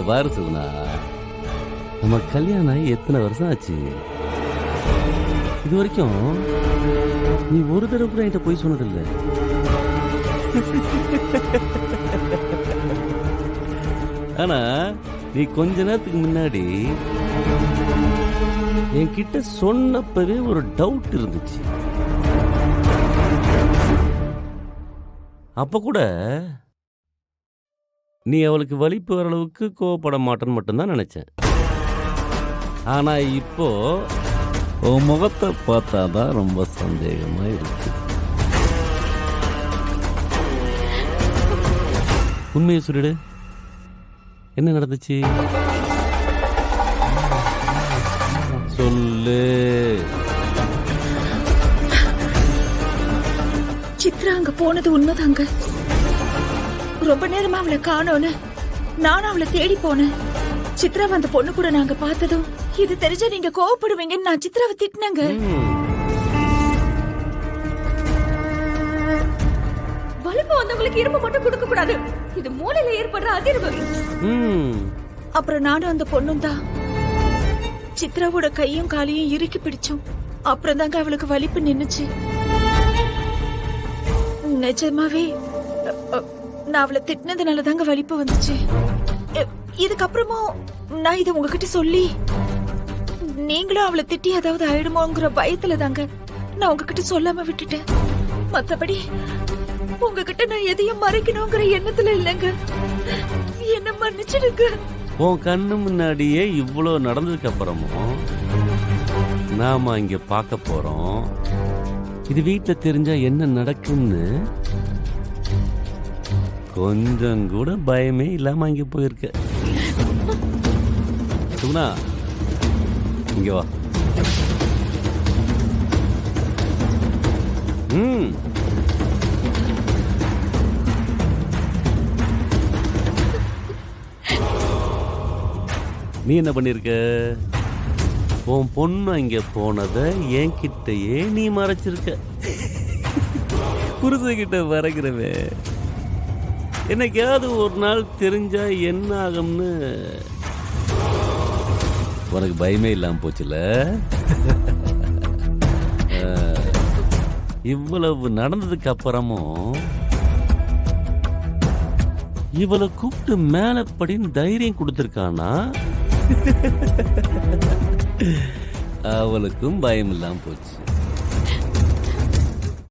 பாரு சுகுணா, நம்ம கல்யாணம் ஆகி எத்தனை வருஷம் ஆச்சு? இது வரைக்கும் நீ ஒரு தடவை கூட என்கிட்ட போய் சொன்னதில்லை. ஆனா நீ கொஞ்ச நேரத்துக்கு முன்னாடி என்கிட்ட சொன்னப்பவே ஒரு டவுட் இருந்துச்சு. அப்ப கூட நீ அவளுக்கு வலிப்பு வர அளவுக்கு கோவப்பட மாட்டேன்னு மட்டும்தான் நினைச்சேன். ஆனா இப்போ உன் முகத்தை பார்த்தாதான் ரொம்ப சந்தேகமா இருக்கு. உண்மையை சொல்லிடு, என்ன நடந்துச்சு சொல்லு. சித்ரா அங்க போனது உண்மைதாங்க. ரொம்ப நேரமா அவளை காணோன்னு நானும் அவளை தேடி போனேன். சித்ரா அந்த பொண்ணு கூட நாங்க பார்த்ததும் இது தெரிஞ்சா நீங்க கோவப்படுவீங்கன்னு நான் சித்ராவை திட்டினேங்க. வலிப்பு வந்தவங்களுக்கு இரும்பு மட்டும் கொடுக்க கூடாது, இது மூளையில ஏற்படுற அதிர்வு. அப்புறம் நானும் அந்த பொண்ணும் தான் சித்ராவோட கையும் காலையும் இறுக்கி பிடிச்சோம். அப்புறம் தாங்க அவளுக்கு வலிப்பு நின்னுச்சு. நிஜமாவே நான் அவளை திட்டினதுனால தாங்க வலிப்பு வந்துச்சு. இதுக்கப்புறமும் நான் இதை உங்ககிட்ட சொல்லி நீங்களும் அவளை திட்டி ஏதாவது ஆயிடுமோங்கிற பயத்துல தாங்க நான் உங்ககிட்ட சொல்லாம விட்டுட்டேன். மத்தபடி உங்ககிட்ட நான் எதையும் மறைக்கணுங்கிற எண்ணத்துல இல்லைங்க. என்ன மன்னிச்சிடுங்க. உன் கண்ணு முன்னாடியே இவ்வளோ நடந்ததுக்கு அப்புறமும் நாம இங்க பார்க்க போறோம். இது வீட்டுல தெரிஞ்சா என்ன நடக்கும்னு கொஞ்சம் கூட பயமே இல்லாம அங்க போயிருக்க. சுகுணா, இங்க வா. நீ என்ன பண்ணிருக்க? உன் பொண்ணு அங்க போனத என்கிட்டயே நீ மறைச்சிருக்க. புருஷகிட்ட மறைக்கிறவே என்னைக்காவது ஒரு நாள் தெரிஞ்சா என்ன ஆகும்னு உனக்கு பயமே இல்லாம போச்சுல. இவ்வளவு நடந்ததுக்கு அப்புறமும் இவளை கூப்பிட்டு மேல படின்னு தைரியம் கொடுத்திருக்கானா? அவளுக்கும் பயம் இல்லாம போச்சு.